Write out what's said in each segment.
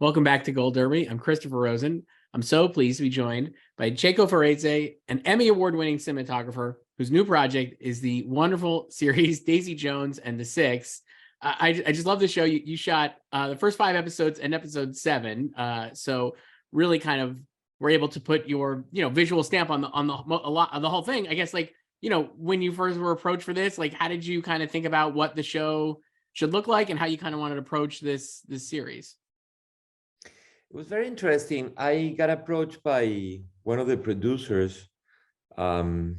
Welcome back to Gold Derby. I'm Christopher Rosen. I'm so pleased to be joined by Checco Varese, an Emmy award-winning cinematographer whose new project is the wonderful series Daisy Jones and the Six. I just love the show. You shot the first 5 episodes and episode 7, so really kind of were able to put your visual stamp on the whole thing. I guess when you first were approached for this, how did you kind of think about what the show should look like and how you kind of wanted to approach this series? It was very interesting. I got approached by one of the producers, Mike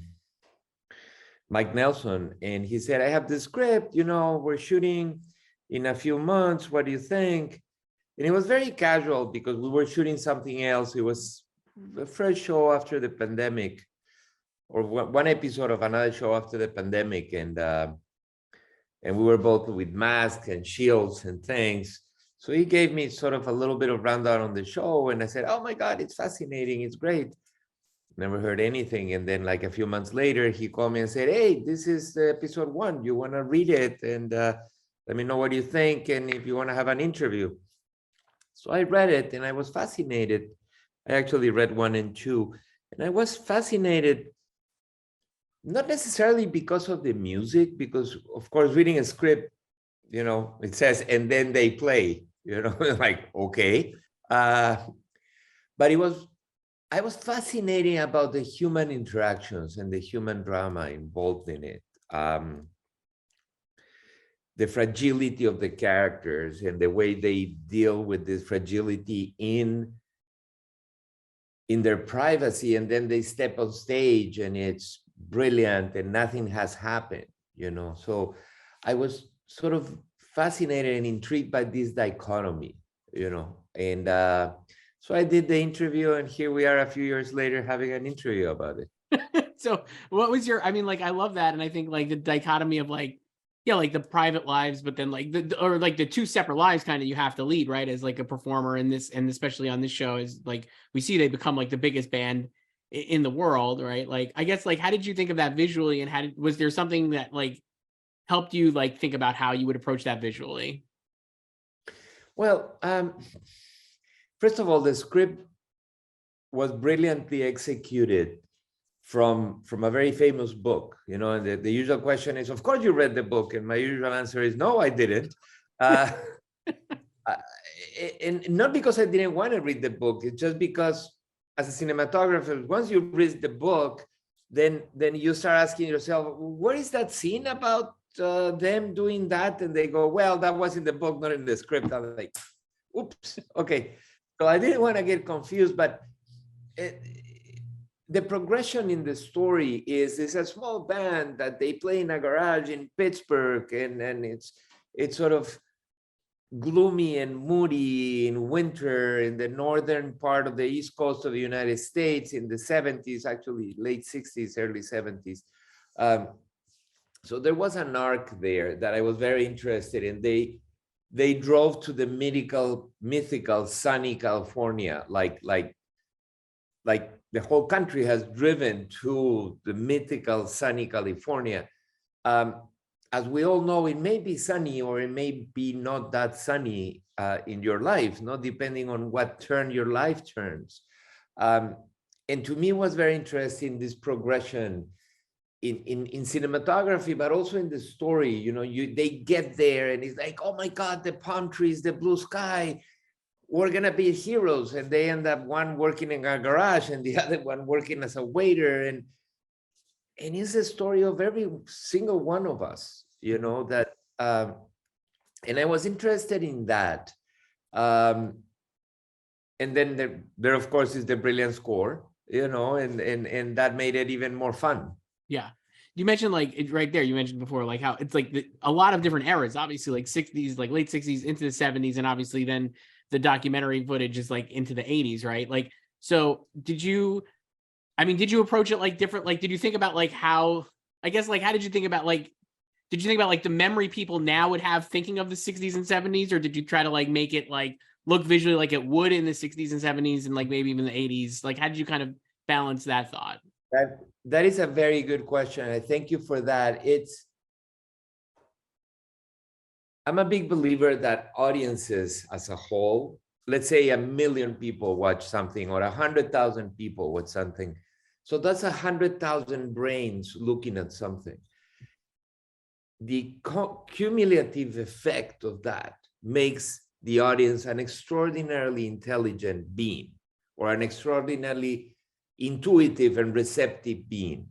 Nelson, and he said, I have the script, we're shooting in a few months. What do you think? And it was very casual because we were shooting something else. It was a fresh show after the pandemic, or one episode of another show after the pandemic. And we were both with masks and shields and things. So he gave me sort of a little bit of rundown on the show, and I said, oh my God, it's fascinating, it's great. Never heard anything. And then like a few months later, he called me and said, hey, this is episode 1. You want to read it and let me know what you think and if you want to have an interview. So I read it and I was fascinated. I actually read 1 and 2, and I was fascinated, not necessarily because of the music, because of course, reading a script, it says, and then they play, like, okay. But I was fascinated about the human interactions and the human drama involved in it. The fragility of the characters and the way they deal with this fragility in their privacy, and then they step on stage and it's brilliant and nothing has happened, So I was sort of fascinated and intrigued by this dichotomy, and so I did the interview, and here we are a few years later having an interview about it. So what was I I love that. And I think the dichotomy of the private lives, but then the 2 separate lives kind of you have to lead, right? As a performer in this, and especially on this show is we see they become the biggest band in the world, right? I guess how did you think of that visually, and was there something that helped you think about how you would approach that visually? Well, first of all, the script was brilliantly executed from a very famous book, and the usual question is, of course you read the book, and my usual answer is no, I didn't. And not because I didn't want to read the book, it's just because as a cinematographer, once you read the book, then you start asking yourself, what is that scene about them doing that? And they go, well, that was in the book, not in the script. I'm like, oops, okay. So I didn't want to get confused, but the progression in the story is a small band that they play in a garage in Pittsburgh, and it's sort of gloomy and moody in winter in the northern part of the East Coast of the United States in the 70s, actually late 60s, early 70s. So there was an arc there that I was very interested in. They drove to the mythical sunny California, like the whole country has driven to the mythical sunny California. As we all know, it may be sunny or it may be not that sunny in your life, depending on what turn your life turns. And to me, it was very interesting, this progression in cinematography, but also in the story. They get there and it's like, oh my God, the palm trees, the blue sky, we're gonna be heroes. And they end up one working in a garage and the other one working as a waiter. And it's a story of every single one of us, that, and I was interested in that. And then there of course is the brilliant score, and that made it even more fun. Yeah. You mentioned right there, you mentioned before, how it's a lot of different eras, obviously 60s, late 60s into the 70s. And obviously then the documentary footage is into the 80s, right? So did you approach it different? Did you think about how did you think about the memory people now would have thinking of the 60s and 70s? Or did you try to make it look visually like it would in the 60s and 70s and maybe even the 80s? How did you kind of balance that thought? That is a very good question. I thank you for that. I'm a big believer that audiences as a whole let's say 1 million people watch something or 100,000 people watch something. So that's 100,000 brains looking at something. The cumulative effect of that makes the audience an extraordinarily intelligent being, or an extraordinarily intuitive and receptive being.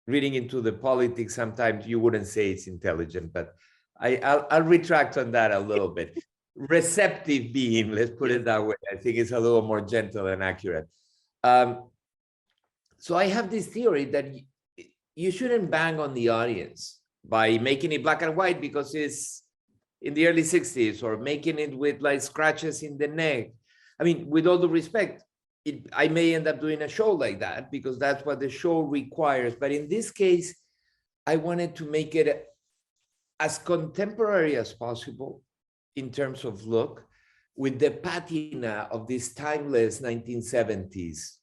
Reading into the politics, sometimes you wouldn't say it's intelligent, but I'll retract on that a little bit. Receptive being, let's put it that way. I think it's a little more gentle and accurate. So I have this theory that you shouldn't bang on the audience by making it black and white because it's in the early 60s, or making it with like scratches in the neck. I mean, with all due respect, I may end up doing a show like that because that's what the show requires. But in this case, I wanted to make it as contemporary as possible in terms of look, with the patina of this timeless 1970s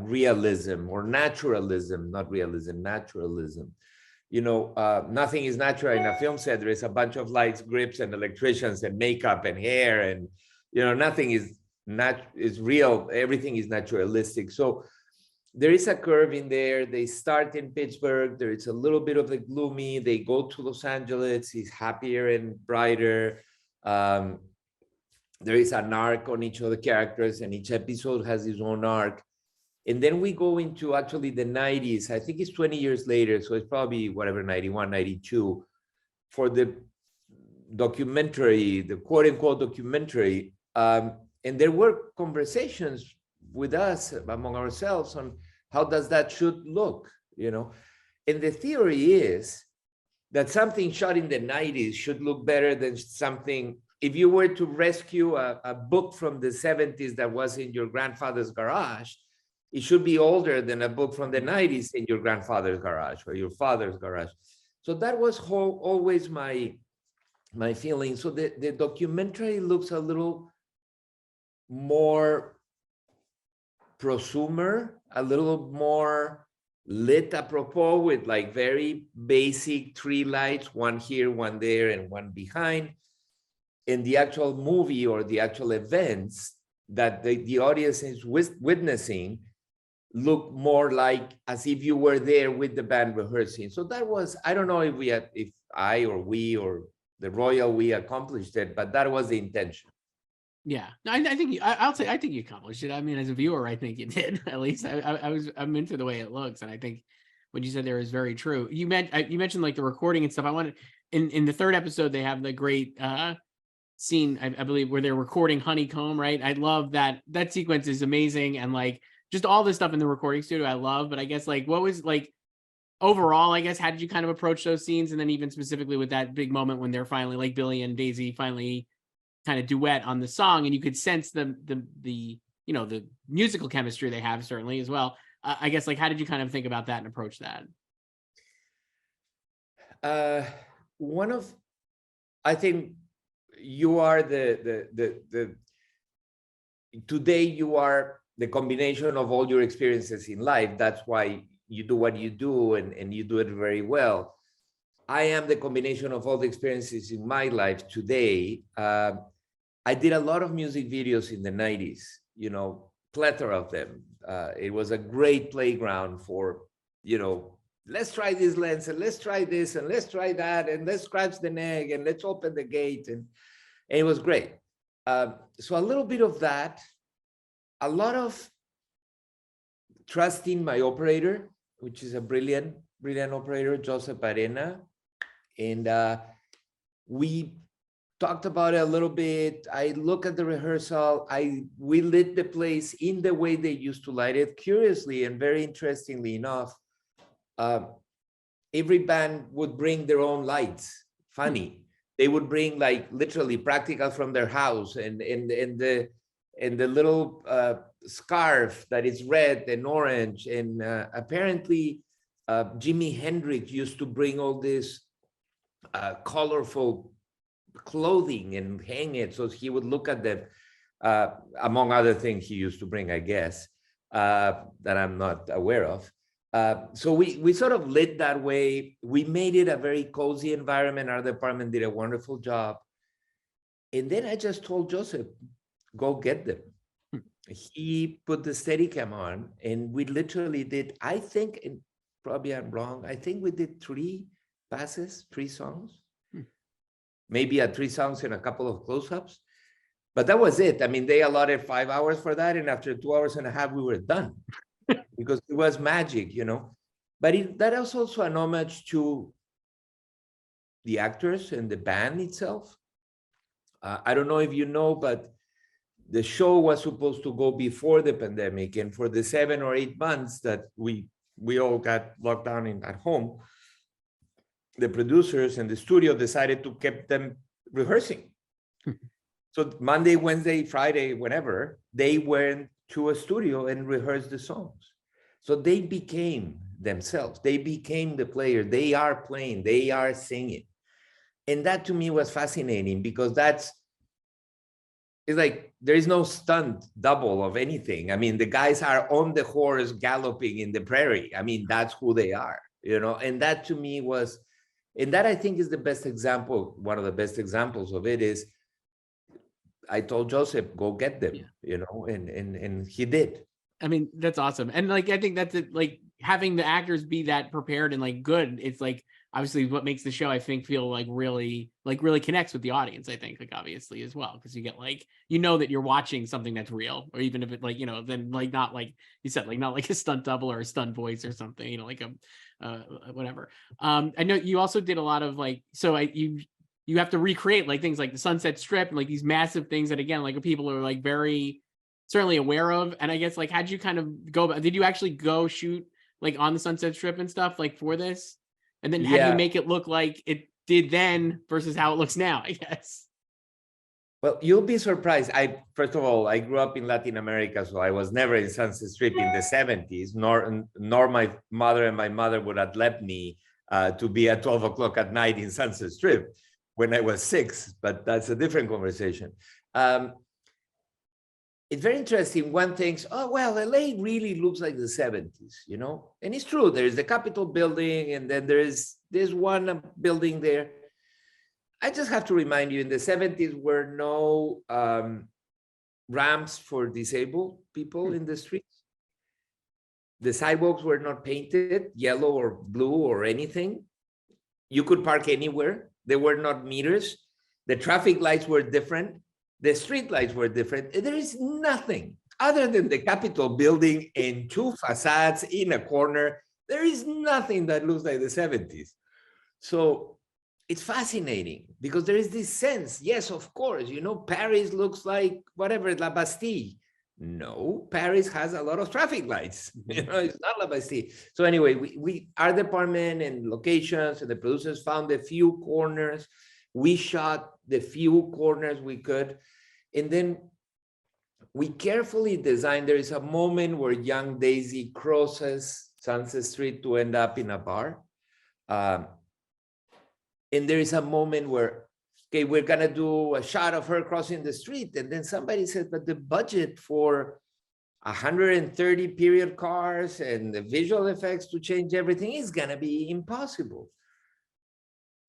realism or naturalism, not realism, naturalism. You know, nothing is natural in a film set. There is a bunch of lights, grips, and electricians, and makeup, and hair, and you know, nothing is real. Everything is naturalistic. So there is a curve in there. They start in Pittsburgh. There is a little bit of the gloomy. They go to Los Angeles. It's happier and brighter. There is an arc on each of the characters, and each episode has its own arc. And then we go into actually the 90s. I think it's 20 years later. So it's probably whatever, 91, 92, for the documentary, the quote unquote documentary. And there were conversations with us among ourselves on how does that should look, you know? And the theory is that something shot in the 90s should look better than something. If you were to rescue a book from the 70s that was in your grandfather's garage, it should be older than a book from the 90s in your grandfather's garage or your father's garage. So that was always my feeling. So the documentary looks a little more prosumer, a little more lit apropos, with like very basic 3 lights, one here, one there, and one behind. In the actual movie or the actual events that the audience is witnessing look more like as if you were there with the band rehearsing. So that was, I don't know if I or we or the royal we accomplished it, but that was the intention. Yeah, I think I'll say I think you accomplished it. I mean, as a viewer, I think you did. At least I'm into the way it looks, and I think what you said there is very true. You mentioned like the recording and stuff. I wanted in the 3rd episode they have the great scene, I believe, where they're recording Honeycomb, right? I love that sequence is amazing, and like just all this stuff in the recording studio I love. But I guess like what was like overall, I guess, how did you kind of approach those scenes? And then even specifically with that big moment when they're finally, like Billy and Daisy finally kind of duet on the song, and you could sense the you know, the musical chemistry they have certainly as well. I guess like how did you kind of think about that and approach that? I think you are today you are the combination of all your experiences in life. That's why you do what you do, and you do it very well. I am the combination of all the experiences in my life today. I did a lot of music videos in the 90s, you know, plethora of them. It was a great playground for, you know, let's try this lens, and let's try this, and let's try that, and let's scratch the neck, and let's open the gate. And it was great. So a little bit of that, a lot of trusting my operator, which is a brilliant operator, Joseph Arena. And we talked about it a little bit. I look at the rehearsal. We lit the place in the way they used to light it. Curiously and very interestingly enough, every band would bring their own lights. Funny. They would bring like literally practical from their house, and the little scarf that is red and orange. And apparently Jimi Hendrix used to bring all this colorful clothing and hang it, so he would look at them, among other things he used to bring, I guess, that I'm not aware of. So we sort of lit that way. We made it a very cozy environment. Our department did a wonderful job. And then I just told Joseph, go get them. He put the Steadicam on, and we literally did, I think, and probably I'm wrong, I think we did 3 passes, 3 songs, maybe 3 songs and a couple of close-ups. But that was it. I mean, they allotted 5 hours for that, and after 2 hours and a half, we were done because it was magic, you know. But that is also an homage to the actors and the band itself. I don't know if you know, but the show was supposed to go before the pandemic, and for the 7 or 8 months that we all got locked down at home, the producers and the studio decided to keep them rehearsing. So Monday, Wednesday, Friday, whenever, they went to a studio and rehearsed the songs. So they became themselves. They became the player. They are playing. They are singing. And that to me was fascinating because it's like there is no stunt double of anything. I mean, the guys are on the horse galloping in the prairie. I mean, that's who they are, you know. And that to me was, and that I think is the best example. One of the best examples of it is I told Joseph, go get them, you know, and he did. I mean, that's awesome. And like, I think that's it, like having the actors be that prepared and like good. It's like obviously what makes the show, I think, feel like really connects with the audience, I think, like obviously as well. Cause you get like, you know, that you're watching something that's real, or even if it like, you know, then like, not like you said, like not like a stunt double or a stunt voice or something, you know, like whatever. I know you also did a lot of like, so you have to recreate like things like the Sunset Strip and like these massive things that again, like people are like very certainly aware of. And I guess like, how'd you kind of go about, did you actually go shoot like on the Sunset Strip and stuff like for this? And then how do you make it look like it did then versus how it looks now, I guess? Well, you'll be surprised. First of all, I grew up in Latin America, so I was never in Sunset Strip in the 70s, nor my mother and my mother would have let me to be at 12 o'clock at night in Sunset Strip when I was 6, but that's a different conversation. It's very interesting. One thinks, oh, well, LA really looks like the 70s, you know? And it's true. There's the Capitol building, and then there's one building there. I just have to remind you, in the 70s were no ramps for disabled people in the streets. The sidewalks were not painted yellow or blue or anything. You could park anywhere. There were not meters. The traffic lights were different. The street lights were different. There is nothing other than the Capitol building and 2 facades in a corner. There is nothing that looks like the 70s. So it's fascinating because there is this sense, yes, of course, you know, Paris looks like whatever, La Bastille. No, Paris has a lot of traffic lights. You know, it's not La Bastille. So anyway, our department and locations and the producers found a few corners. We shot the few corners we could. And then we carefully designed, there is a moment where young Daisy crosses Sunset Street to end up in a bar. And there is a moment where, okay, we're gonna do a shot of her crossing the street. And then somebody said, but the budget for 130 period cars and the visual effects to change everything is gonna be impossible.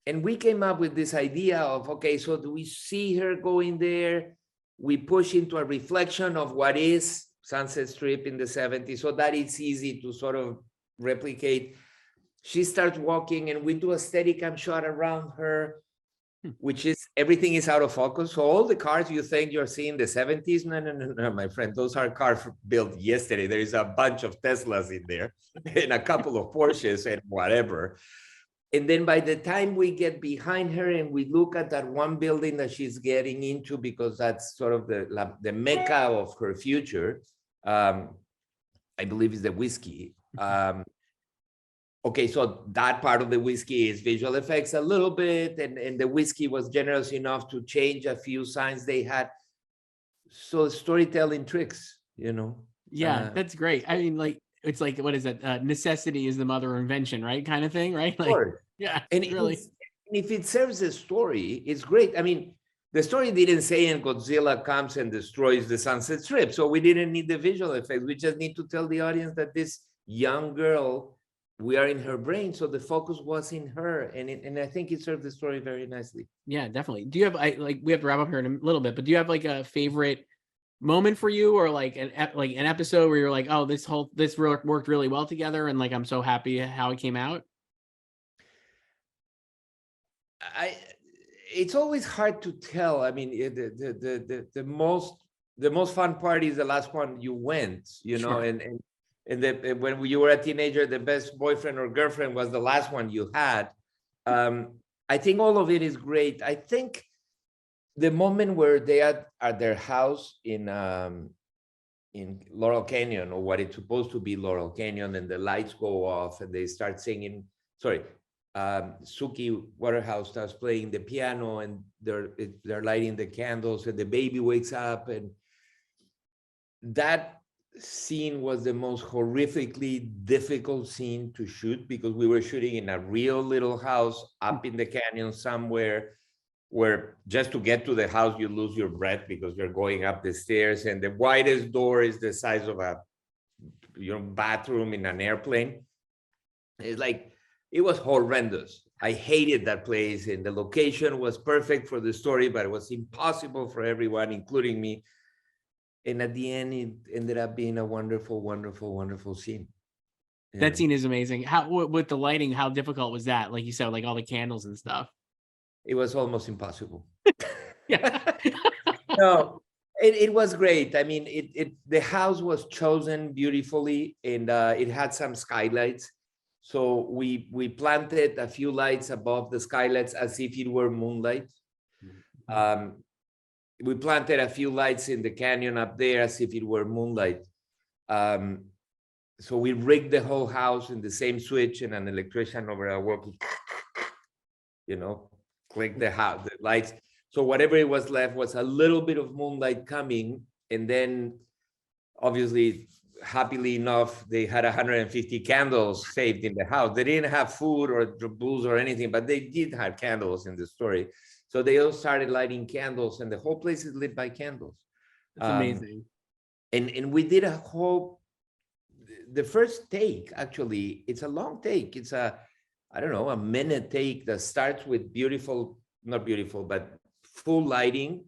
And we came up with this idea of, okay, so do we see her going there? We push into a reflection of what is Sunset Strip in the 70s, so that it's easy to sort of replicate. She starts walking and we do a Steadicam shot around her, which is, everything is out of focus. So all the cars you think you're seeing the 70s, no, my friend, those are cars built yesterday. There is a bunch of Teslas in there and a couple of Porsches and whatever. And then by the time we get behind her and we look at that one building that she's getting into, because that's sort of the mecca of her future, I believe is the whiskey. Okay, so that part of the whiskey is visual effects a little bit, and the whiskey was generous enough to change a few signs they had. So storytelling tricks, you know? Yeah, that's great. I mean, like, it's like, what is it? Necessity is the mother of invention, right? Kind of thing, right? Like, yeah, and really. If it serves a story, it's great. I mean, the story didn't say, and Godzilla comes and destroys the Sunset Strip. So we didn't need the visual effects. We just need to tell the audience that this young girl we are in her brain, so the focus was in her, and I think it served the story very nicely. Yeah, definitely. Do you have we have to wrap up here in a little bit, but do you have like a favorite moment for you, or like an episode where you're like, oh, this worked really well together, and like I'm so happy how it came out? It's always hard to tell. I mean, the most fun part is the last one you went, you know, Sure. and when you were a teenager, the best boyfriend or girlfriend was the last one you had. I think all of it is great. I think the moment where they are at their house in Laurel Canyon, or what it's supposed to be Laurel Canyon, and the lights go off and they start singing. Sorry, Suki Waterhouse starts playing the piano, and they're lighting the candles, and the baby wakes up, and that scene was the most horrifically difficult scene to shoot, because we were shooting in a real little house up in the canyon somewhere, where just to get to the house you lose your breath because you're going up the stairs, and the widest door is the size of a bathroom in an airplane. It's like, it was horrendous. I hated that place, and the location was perfect for the story, but it was impossible for everyone, including me. And at the end, it ended up being a wonderful, wonderful, wonderful scene. That scene is amazing. How, with the lighting, how difficult was that? Like you said, like all the candles and stuff. It was almost impossible. Yeah. No, it was great. I mean, the house was chosen beautifully, and it had some skylights. So we planted a few lights above the skylights as if it were moonlight. We planted a few lights in the canyon up there as if it were moonlight. So we rigged the whole house in the same switch, and an electrician over a walkie, click the lights. So whatever it was left was a little bit of moonlight coming. And then obviously, happily enough, they had 150 candles saved in the house. They didn't have food or booze or anything, but they did have candles in the story. So they all started lighting candles, and the whole place is lit by candles. That's amazing. And we did the first take, actually, it's a long take. It's a minute take that starts with not beautiful, but full lighting.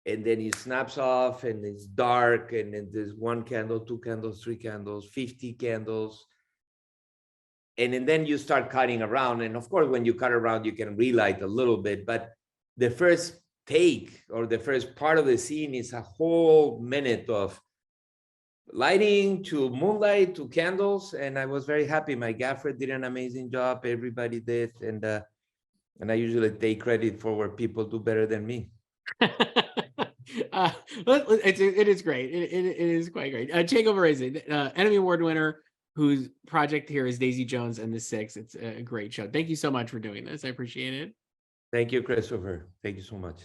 And then it snaps off, and it's dark, and then there's 1 candle, 2 candles, 3 candles, 50 candles. And then you start cutting around. And of course, when you cut around, you can relight a little bit. But the first take, or the first part of the scene, is a whole minute of lighting to moonlight to candles. And I was very happy. My gaffer did an amazing job. Everybody did. And I usually take credit for where people do better than me. It is great. It is quite great. Checco Varese, Emmy Award winner, whose project here is Daisy Jones and the Six. It's a great show. Thank you so much for doing this. I appreciate it. Thank you, Christopher. Thank you so much.